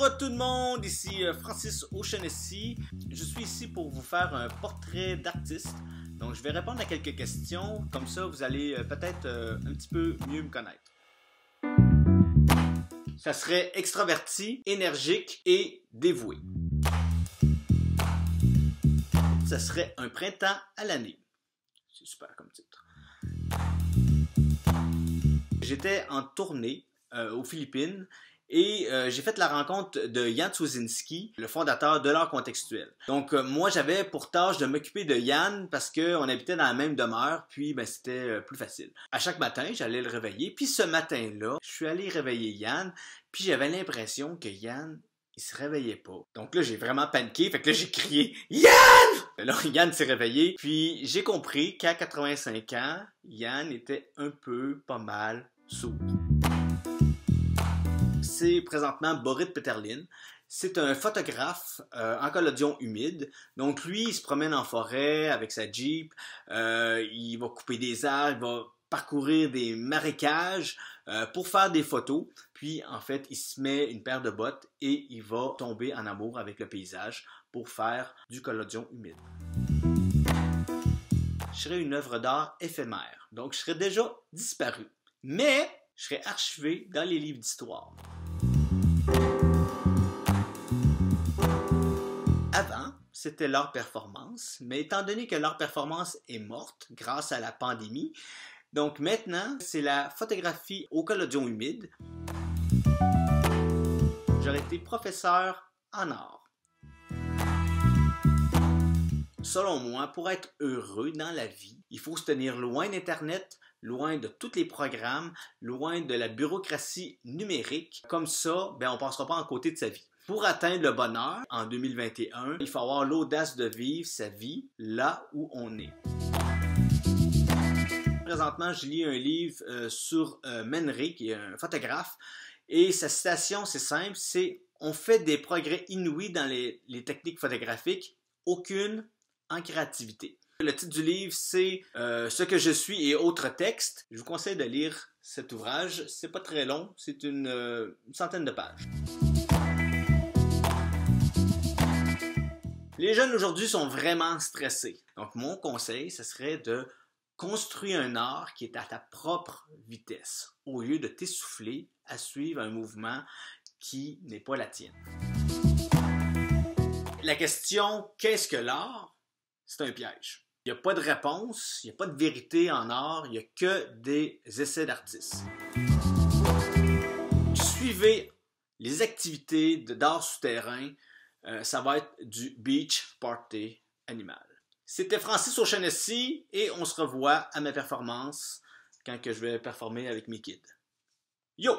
Bonjour à tout le monde, ici Francis O'Shaughnessy. Je suis ici pour vous faire un portrait d'artiste. Donc je vais répondre à quelques questions, comme ça vous allez peut-être un petit peu mieux me connaître. Ça serait extraverti, énergique et dévoué. Ça serait un printemps à l'année. C'est super comme titre. J'étais en tournée aux Philippines et j'ai fait la rencontre de Yann Swezinski, le fondateur de l'art contextuel. Donc moi j'avais pour tâche de m'occuper de Yann parce qu'on habitait dans la même demeure, puis ben, c'était plus facile. À chaque matin, j'allais le réveiller, puis ce matin-là, je suis allé réveiller Yann, puis j'avais l'impression que Yann, il se réveillait pas. Donc là, j'ai vraiment paniqué, fait que là, j'ai crié « Yann! » Là, Yann s'est réveillé, puis j'ai compris qu'à 85 ans, Yann était un peu, pas mal, sourd. C'est présentement Borid Peterlin. C'est un photographe en collodion humide. Donc lui, il se promène en forêt avec sa Jeep, il va couper des arbres, il va parcourir des marécages pour faire des photos. Puis en fait, il se met une paire de bottes et il va tomber en amour avec le paysage pour faire du collodion humide. Je serais une œuvre d'art éphémère, donc je serais déjà disparu. Mais je serais archivé dans les livres d'histoire. Avant, c'était l'art performance, mais étant donné que l'art performance est morte grâce à la pandémie, donc maintenant, c'est la photographie au collodion humide. J'aurais été professeur en art. Selon moi, pour être heureux dans la vie, il faut se tenir loin d'Internet, loin de tous les programmes, loin de la bureaucratie numérique. Comme ça, ben, on ne passera pas à côté de sa vie. Pour atteindre le bonheur, en 2021, il faut avoir l'audace de vivre sa vie là où on est. Présentement, je lis un livre sur Man Ray, qui est un photographe, et sa citation, c'est simple, c'est « On fait des progrès inouïs dans les techniques photographiques, aucune en créativité ». Le titre du livre, c'est « Ce que je suis et autres textes ». Je vous conseille de lire cet ouvrage. C'est pas très long, c'est une centaine de pages. Les jeunes aujourd'hui sont vraiment stressés. Donc mon conseil, ce serait de construire un art qui est à ta propre vitesse, au lieu de t'essouffler à suivre un mouvement qui n'est pas la tienne. La question « Qu'est-ce que l'art ?» c'est un piège. Il n'y a pas de réponse, il n'y a pas de vérité en art, il n'y a que des essais d'artistes. Suivez les activités d'art souterrain, ça va être du beach party animal. C'était Francis O'Shaughnessy et on se revoit à ma performance quand je vais performer avec mes kids. Yo!